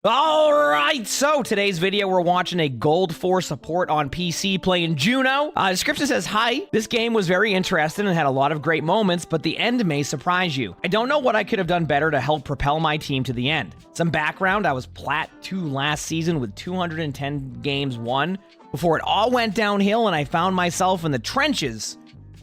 All right, so today's video, we're watching a Gold 4 support on PC playing Juno. Description says, hi, this game was very interesting and had a lot of great moments, but the end may surprise you. I don't know what I could have done better to help propel my team to the end. Some background, I was Plat 2 last season with 210 games won before it all went downhill and I found myself in the trenches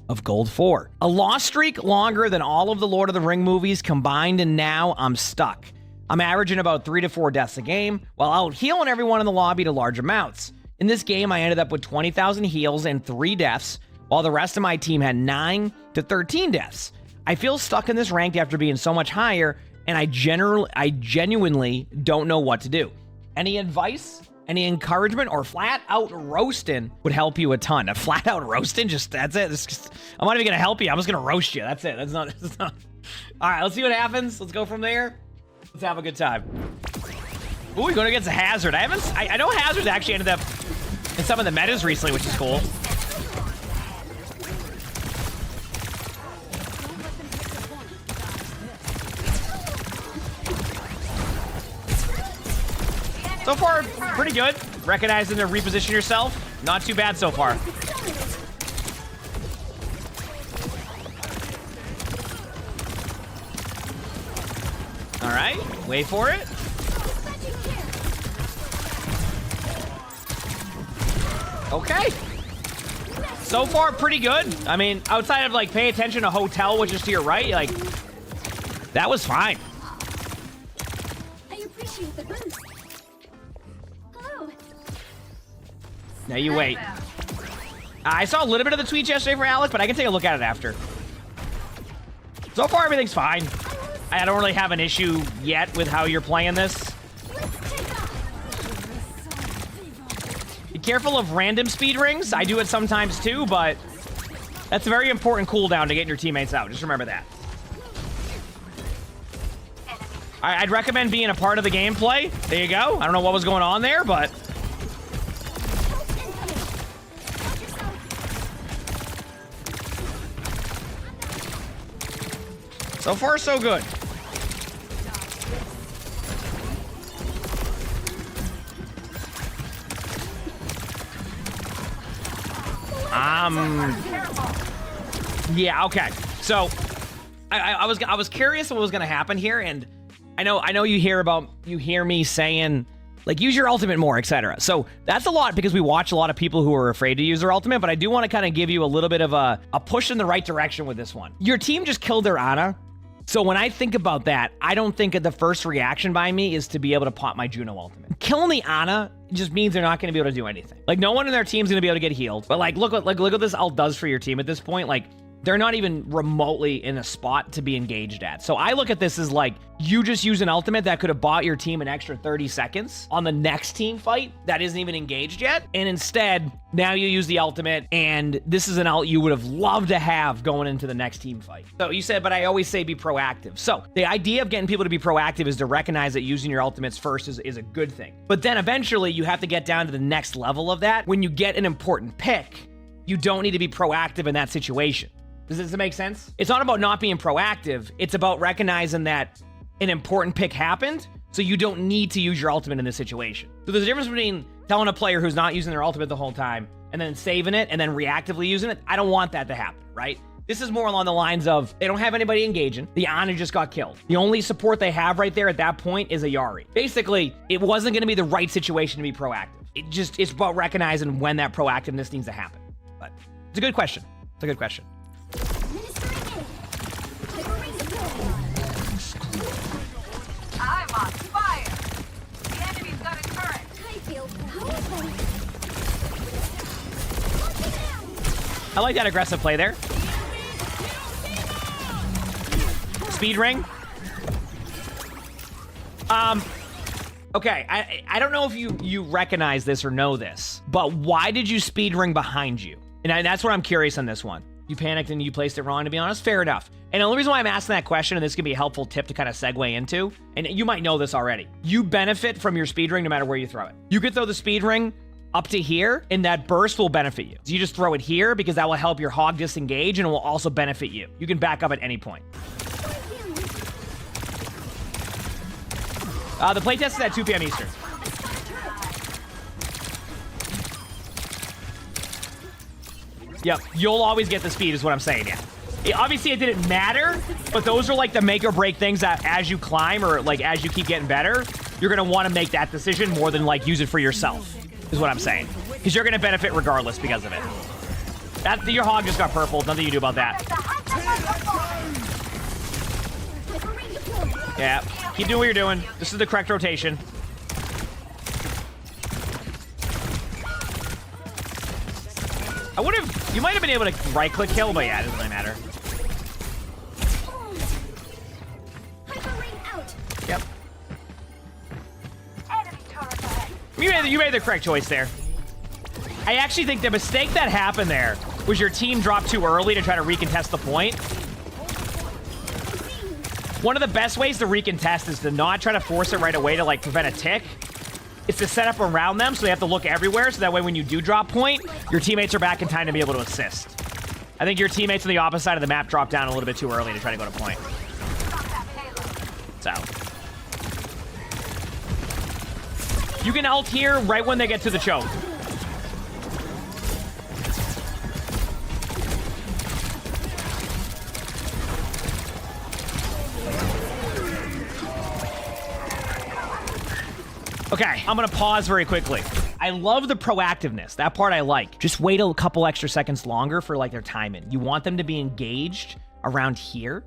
of Gold 4. A loss streak longer than all of the Lord of the Ring movies combined, and now I'm stuck. I'm averaging about 3 to 4 deaths a game, while out healing everyone in the lobby to large amounts. In this game, I ended up with 20,000 heals and 3 deaths, while the rest of my team had 9 to 13 deaths. I feel stuck in this rank after being so much higher, and I genuinely don't know what to do. Any advice, any encouragement, or flat out roasting would help you a ton. A flat out roasting, that's it. I'm not even gonna help you. I'm just gonna roast you. That's it. That's not. All right, let's see what happens. Let's go from there. Let's have a good time. Ooh, we're going against a Hazard. I know Hazard actually ended up in some of the metas recently, which is cool. So far, pretty good. Recognizing to reposition yourself. Not too bad so far. All right, wait for it. Okay. So far, pretty good. I mean, outside of like pay attention to hotel, which is to your right, like that was fine. I appreciate the boost. Hello. Now you wait. I saw a little bit of the tweet yesterday for Alec, but I can take a look at it after. So far, everything's fine. I don't really have an issue yet with how you're playing this. Be careful of random speed rings. I do it sometimes too, but that's a very important cooldown to get your teammates out. Just remember that. I'd recommend being a part of the gameplay. There you go. I don't know what was going on there, but... so far, so good. Yeah, okay. So I was curious what was gonna happen here, and I know you hear me saying like use your ultimate more, etc. So that's a lot because we watch a lot of people who are afraid to use their ultimate, but I do want to kind of give you a little bit of a push in the right direction with this one. Your team just killed their Ana. So when I think about that, I don't think that the first reaction by me is to be able to pop my Juno ultimate. Killing the Ana just means they're not going to be able to do anything. Like, no one in their team's going to be able to get healed. But like, look what this ult does for your team at this point. Like, they're not even remotely in a spot to be engaged at. So I look at this as like, you just use an ultimate that could have bought your team an extra 30 seconds on the next team fight that isn't even engaged yet. And instead, now you use the ultimate, and this is an ult you would have loved to have going into the next team fight. So you said, but I always say be proactive. So the idea of getting people to be proactive is to recognize that using your ultimates first is a good thing. But then eventually you have to get down to the next level of that. When you get an important pick, you don't need to be proactive in that situation. Does this make sense? It's not about not being proactive. It's about recognizing that an important pick happened, so you don't need to use your ultimate in this situation. So there's a difference between telling a player who's not using their ultimate the whole time and then saving it and then reactively using it. I don't want that to happen, right? This is more along the lines of they don't have anybody engaging. The Ana just got killed. The only support they have right there at that point is a Yari. Basically, it wasn't going to be the right situation to be proactive. It's about recognizing when that proactiveness needs to happen. But it's a good question. It's a good question. I'm on fire. The enemy's got a turret. I feel powerful. I like that aggressive play there. Speed ring. Okay, I don't know if you recognize this or know this, but why did you speed ring behind you? And that's what I'm curious on this one. You panicked and you placed it wrong, to be honest. Fair enough. And the only reason why I'm asking that question, and this can be a helpful tip to kind of segue into, and you might know this already, you benefit from your speed ring no matter where you throw it. You could throw the speed ring up to here, and that burst will benefit you. So you just throw it here because that will help your hog disengage, and it will also benefit you. You can back up at any point. The playtest is at 2 p.m. Eastern. Yep, you'll always get the speed is what I'm saying, yeah. Obviously, it didn't matter, but those are like the make or break things that as you climb or like as you keep getting better, you're going to want to make that decision more than like use it for yourself, is what I'm saying. Because you're going to benefit regardless because of it. Your hog just got purple. Nothing you can do about that. Yeah, keep doing what you're doing. This is the correct rotation. I would have, you might have been able to right-click kill, but yeah, it doesn't really matter. Yep. You made the correct choice there. I actually think the mistake that happened there was your team dropped too early to try to recontest the point. One of the best ways to recontest is to not try to force it right away to like prevent a tick. It's to set up around them so they have to look everywhere so that way when you do drop point, your teammates are back in time to be able to assist. I think your teammates on the opposite side of the map dropped down a little bit too early to try to go to point. So. You can ult here right when they get to the choke. Okay, I'm gonna pause very quickly. I love the proactiveness. That part I like. Just wait a couple extra seconds longer for like their timing. You want them to be engaged around here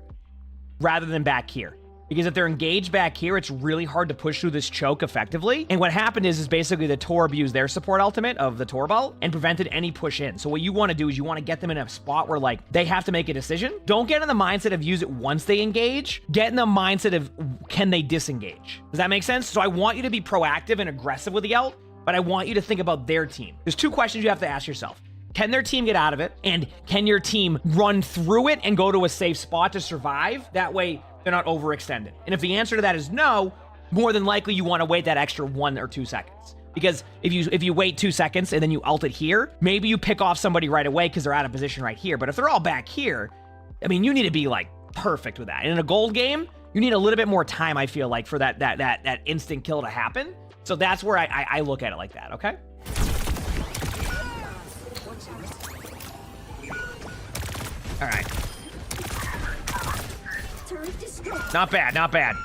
rather than back here. Because if they're engaged back here, it's really hard to push through this choke effectively. And what happened is basically the Torb used their support ultimate of the Torbal and prevented any push in. So what you want to do is you want to get them in a spot where like they have to make a decision. Don't get in the mindset of use it once they engage. Get in the mindset of can they disengage? Does that make sense? So I want you to be proactive and aggressive with the ult, but I want you to think about their team. There's two questions you have to ask yourself. Can their team get out of it? And can your team run through it and go to a safe spot to survive? That way, they're not overextended. And if the answer to that is no, more than likely you want to wait that extra 1 or 2 seconds. Because if you wait 2 seconds and then you ult it here, maybe you pick off somebody right away because they're out of position right here. But if they're all back here, I mean, you need to be like perfect with that. And in a gold game, you need a little bit more time, I feel like, for that instant kill to happen. So that's where I look at it like that, okay? All right. Not bad, not bad.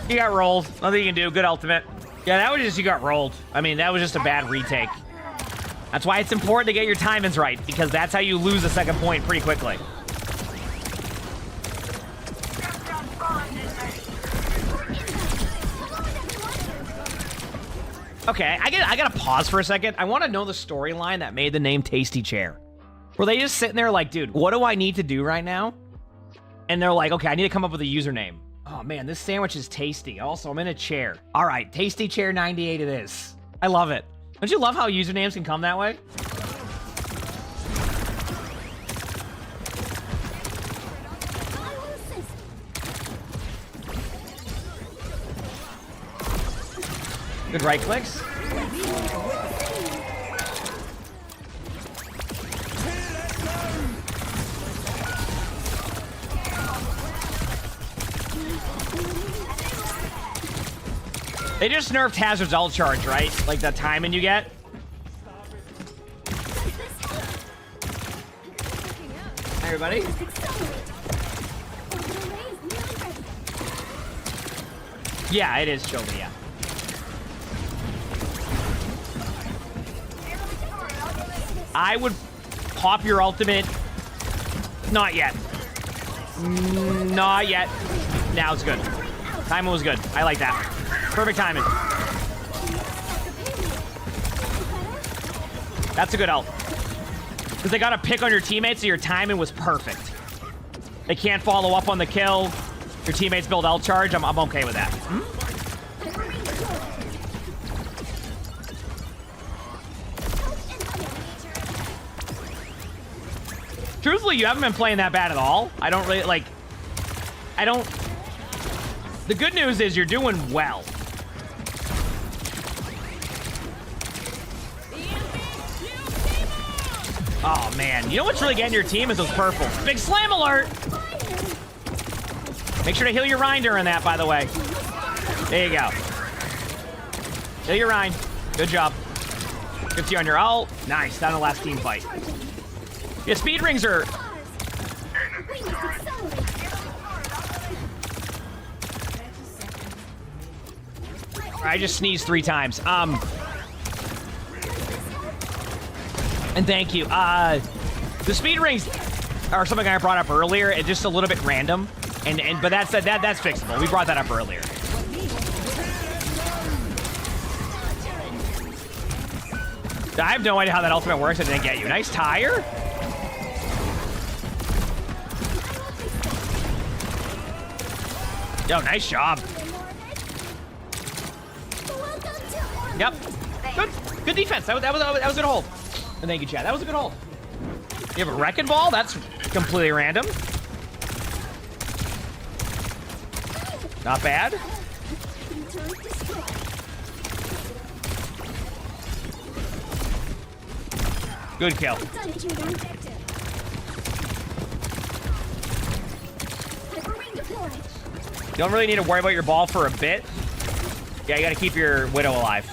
You got rolled. Nothing you can do. Good ultimate. Yeah, that was just, you got rolled. I mean, that was just a bad retake. That's why it's important to get your timings right, because that's how you lose a second point pretty quickly. Okay, I gotta pause for a second. I want to know the storyline that made the name Tasty Chair. Were they just sitting there like, dude, what do I need to do right now? And they're like, okay, I need to come up with a username. Oh man, this sandwich is tasty. Also, I'm in a chair. All right, Tasty Chair 98 it is. I love it. Don't you love how usernames can come that way? Good right clicks. They just nerfed Hazard's ult charge, right? Like the timing you get. Hi, everybody. Yeah, it is Chobi, yeah. I would pop your ultimate. Not yet. Not yet. Now it's good. Timing was good. I like that. Perfect timing. That's a good ult. Because they got to pick on your teammates, so your timing was perfect. They can't follow up on the kill. Your teammates build ult charge. I'm okay with that. Truthfully, you haven't been playing that bad at all. I don't really, like... I don't... The good news is you're doing well. Oh, man. You know what's really getting your team is those purples. Big slam alert! Make sure to heal your Rhine during that, by the way. There you go. Heal your Rhine. Good job. 50 on your ult. Nice. Down to the last team fight. Yeah, speed rings are... I just sneezed 3 times. And thank you. The speed rings are something I brought up earlier. It's just a little bit random. But that's fixable. We brought that up earlier. I have no idea how that ultimate works. I didn't get you. Nice tire. Yo, nice job. Yep. Good defense. That was a good hold. And thank you, Chad. That was a good hold. You have a wrecking ball? That's completely random. Not bad. Good kill. You don't really need to worry about your ball for a bit. Yeah, you gotta keep your Widow alive.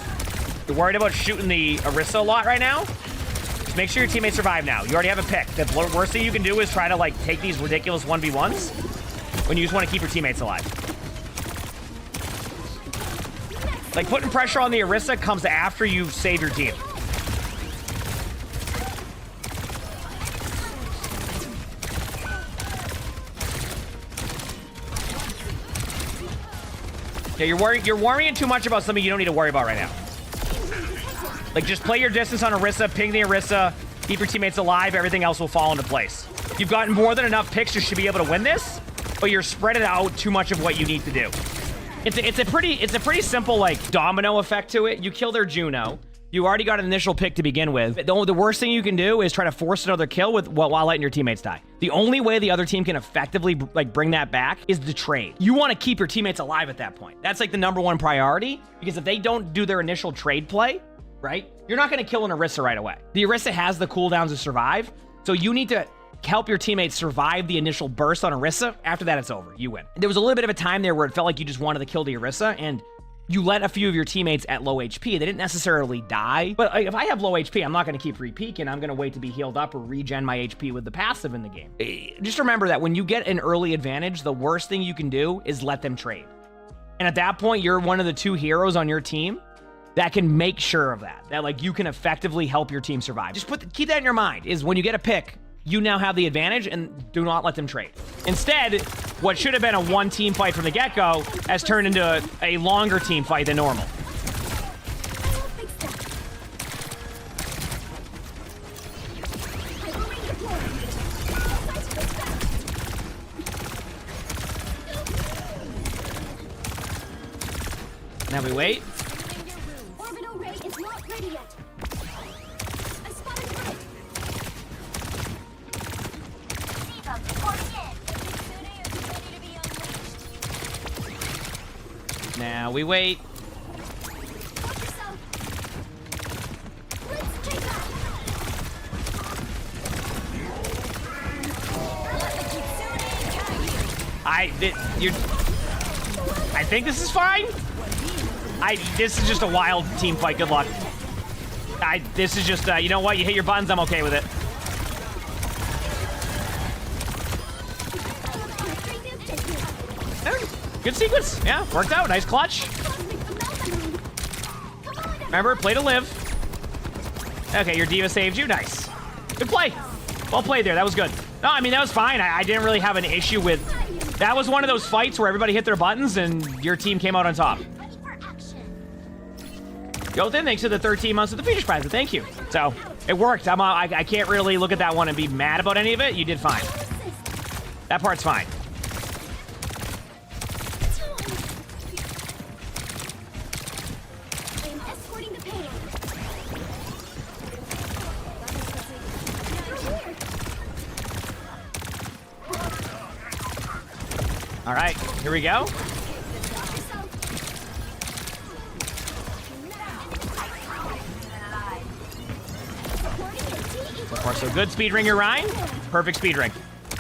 You're worried about shooting the Orisa a lot right now? Just make sure your teammates survive now. You already have a pick. The worst thing you can do is try to, like, take these ridiculous 1v1s when you just want to keep your teammates alive. Like, putting pressure on the Orisa comes after you've saved your team. Yeah, you're worrying too much about something you don't need to worry about right now. Like, just play your distance on Orisa, ping the Orisa, keep your teammates alive, everything else will fall into place. You've gotten more than enough picks, you should be able to win this, but you're spreading out too much of what you need to do. It's a pretty simple, like, domino effect to it. You kill their Juno. You already got an initial pick to begin with. The worst thing you can do is try to force another kill while letting your teammates die. The only way the other team can effectively, like, bring that back is the trade. You want to keep your teammates alive at that point. That's, like, the #1 priority, because if they don't do their initial trade play, right, you're not going to kill an Orisa right away. The Orisa has the cooldowns to survive, so you need to help your teammates survive the initial burst on Orisa. After that, it's over. You win. There was a little bit of a time there where it felt like you just wanted to kill the Orisa, and you let a few of your teammates at low HP. They didn't necessarily die, but if I have low HP, I'm not going to keep re-peeking. I'm going to wait to be healed up or regen my HP with the passive in the game. Just remember that when you get an early advantage, the worst thing you can do is let them trade. And at that point, you're one of the 2 heroes on your team that can make sure of that like you can effectively help your team survive. Just keep that in your mind, is when you get a pick, you now have the advantage, and do not let them trade. Instead, what should have been a 1-team fight from the get-go has turned into a longer team fight than normal. Now we wait. Orbital ray is not ready yet. I spotted threat. Now we wait. Watch yourself. Let's take that. I think this is fine. This is just a wild team fight. Good luck. This is just, you know what? You hit your buttons. I'm okay with it. Good sequence. Yeah, worked out. Nice clutch. Remember, play to live. Okay, your diva saved you. Nice. Good play. Well played there. That was good. No, I mean, that was fine. I didn't really have an issue with... That was one of those fights where everybody hit their buttons and your team came out on top. Yo, then thanks to the 13 months of the Features Prize. Thank you. So, it worked. I can't really look at that one and be mad about any of it. You did fine. That part's fine. All right, here we go. So far, so good. Speed ring your Rhine. Perfect speed ring.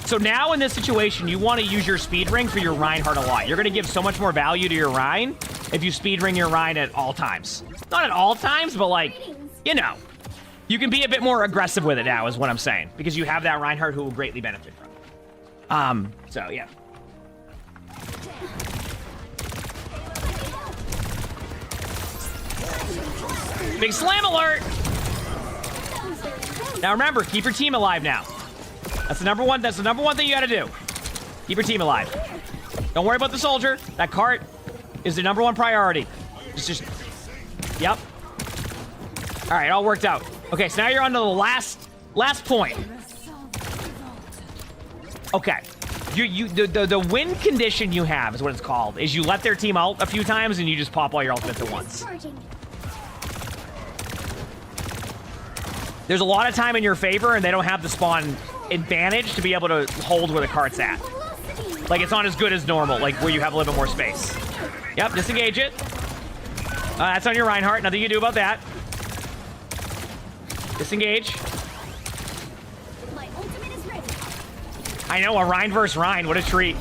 So now in this situation, you want to use your speed ring for your Reinhardt a lot. You're going to give so much more value to your Rhine if you speed ring your Rhine at all times. Not at all times, but like, you know. You can be a bit more aggressive with it now is what I'm saying. Because you have that Reinhardt who will greatly benefit from it. So yeah. Big slam alert! Now remember, keep your team alive now. That's the number one thing you gotta do. Keep your team alive. Don't worry about the soldier. That cart is the number one priority. It's just, yep. All right, all worked out. Okay, so now you're on to the last point. Okay, the win condition you have is what it's called, is you let their team out a few times and you just pop all your ultimates at once. There's a lot of time in your favor and they don't have the spawn advantage to be able to hold where the cart's at. Like, it's not as good as normal, like where you have a little bit more space. Yep, disengage it. That's on your Reinhardt, nothing you can do about that. Disengage. My ultimate is ready. I know, a Rhine versus Rhine, what a treat.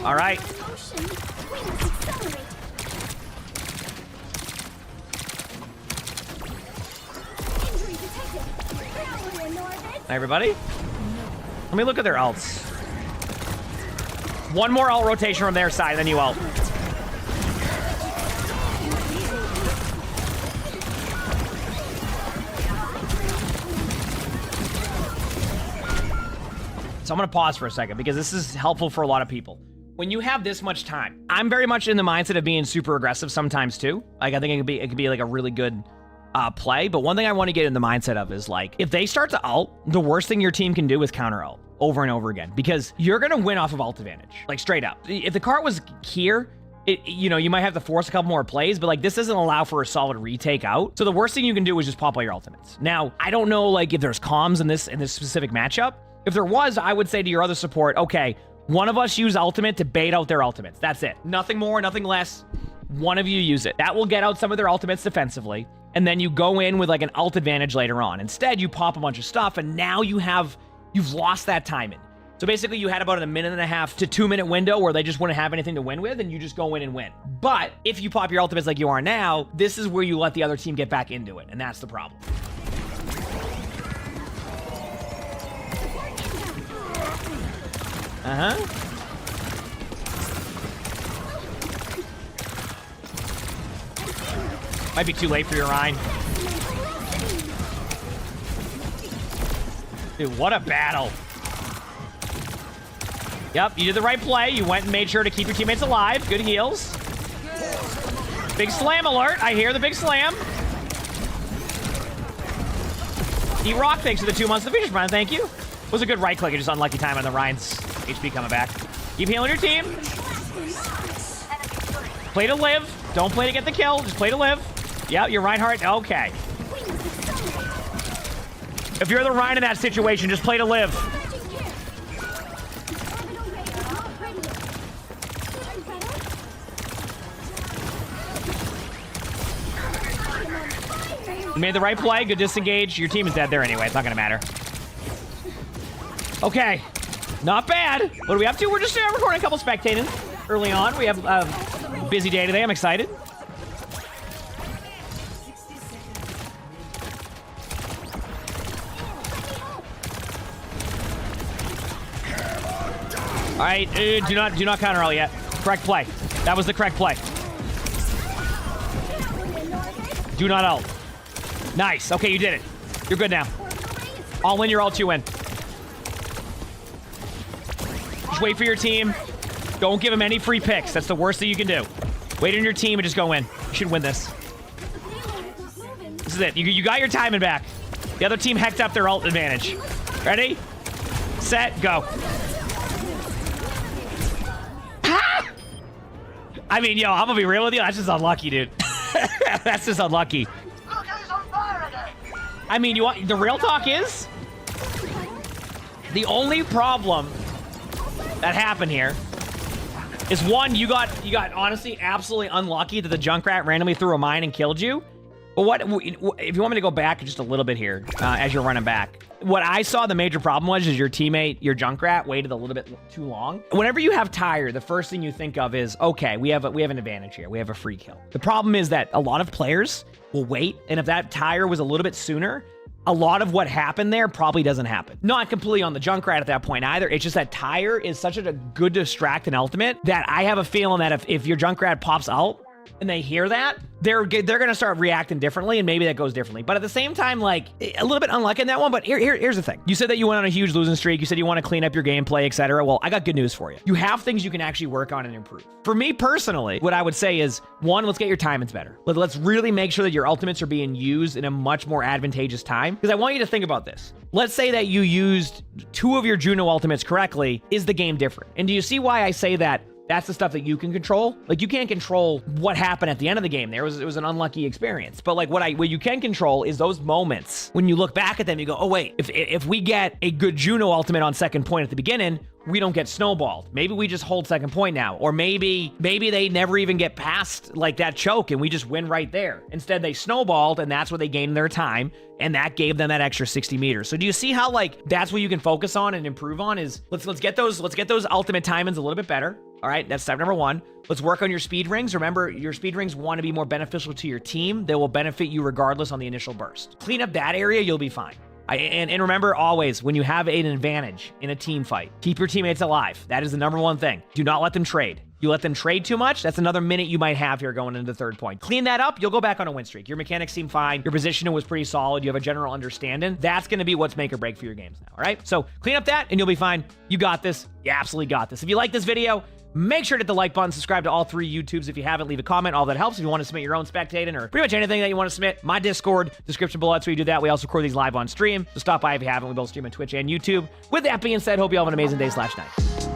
All right. Hi, everybody. Let me look at their ults. One more ult rotation from their side, then you ult. So I'm gonna pause for a second because this is helpful for a lot of people. When you have this much time, I'm very much in the mindset of being super aggressive sometimes too. Like, I think it could be like a really good play. But one thing I want to get in the mindset of is, like, if they start to ult, the worst thing your team can do is counter ult over and over again, because you're gonna win off of ult advantage, like straight up. If the cart was here, you know, you might have to force a couple more plays, but like, this doesn't allow for a solid retake out. So the worst thing you can do is just pop all your ultimates. Now, I don't know, like, if there's comms in this specific matchup. If there was, I would say to your other support, okay, one of us use ultimate to bait out their ultimates. That's it. Nothing more, nothing less. One of you use it. That will get out some of their ultimates defensively, and then you go in with like an ult advantage later on. Instead, you pop a bunch of stuff, and now you've lost that timing. So basically, you had about a 1.5 to 2 minute window where they just wouldn't have anything to win with, and you just go in and win. But if you pop your ultimates like you are now, this is where you let the other team get back into it, and that's the problem. Might be too late for your Rhine. Dude, what a battle. Yep, you did the right play. You went and made sure to keep your teammates alive. Good heals. Big slam alert. I hear the big slam. E-Rock, thanks for the 2 months of the features, man. Thank you. Was a good right click. Just unlucky time on the Rhine's HP coming back. Keep healing your team. Play to live. Don't play to get the kill. Just play to live. Yeah, you're Reinhardt. Okay. If you're the Rhine in that situation, just play to live. You made the right play. Good disengage. Your team is dead there anyway. It's not going to matter. Okay. Not bad. What are we up to? We're just recording a couple spectating early on. We have a busy day today. I'm excited. All right, do not counter all yet. Correct play. That was the correct play. Do not ult. Nice. Okay, you did it. You're good now. All in your ult, you win. Just wait for your team. Don't give them any free picks. That's the worst thing you can do. Wait on your team and just go in. You should win this. This is it. You got your timing back. The other team hecked up their ult advantage. Ready? Set, go. I mean, yo, I'm gonna be real with you. That's just unlucky, dude. That's just unlucky. I mean, the real talk is, the only problem that happened here is one, you got honestly absolutely unlucky that the Junkrat randomly threw a mine and killed you. But what if you want me to go back just a little bit here as you're running back? What I saw the major problem was your teammate, your Junkrat, waited a little bit too long. Whenever you have tire, the first thing you think of is, okay, we have an advantage here. We have a free kill. The problem is that a lot of players will wait, and if that tire was a little bit sooner, a lot of what happened there probably doesn't happen. Not completely on the Junkrat at that point either. It's just that tire is such a good distract and ultimate that I have a feeling that if your Junkrat pops out and they hear that, they're gonna start reacting differently, and maybe that goes differently. But at the same time, like, a little bit unlucky in that one. But here's the thing. You said that you went on a huge losing streak. You said you want to clean up your gameplay, etc. Well, I got good news for you. You have things you can actually work on and improve. For me personally, what I would say is, one, let's get your timings better. Let's really make sure that your ultimates are being used in a much more advantageous time. Because I want you to think about this. Let's say that you used 2 of your Juno ultimates correctly. Is the game different? And do you see why I say that? That's the stuff that you can control. Like, you can't control what happened at the end of the game. It was an unlucky experience. But like what you can control is those moments when you look back at them, you go, oh wait, if we get a good Juno ultimate on second point at the beginning, we don't get snowballed. Maybe we just hold second point now. Or maybe they never even get past like that choke and we just win right there. Instead, they snowballed, and that's where they gained their time, and that gave them that extra 60 meters. So do you see how, like, that's what you can focus on and improve on? Is let's get those ultimate timings a little bit better. All right, that's step number 1. Let's work on your speed rings. Remember, your speed rings want to be more beneficial to your team. They will benefit you regardless on the initial burst. Clean up that area, you'll be fine. And remember, always, when you have an advantage in a team fight, keep your teammates alive. That is the number 1 thing. Do not let them trade. You let them trade too much, that's another minute you might have here going into third point. Clean that up, you'll go back on a win streak. Your mechanics seem fine. Your positioning was pretty solid. You have a general understanding. That's going to be what's make or break for your games now, all right? So clean up that, and you'll be fine. You got this. You absolutely got this. If you like this video, make sure to hit the like button, subscribe to all 3 YouTubes. If you haven't, leave a comment. All that helps. If you want to submit your own spectating or pretty much anything that you want to submit, my Discord, description below. That's where you do that. We also record these live on stream. So stop by if you haven't. We both stream on Twitch and YouTube. With that being said, hope you all have an amazing day/night.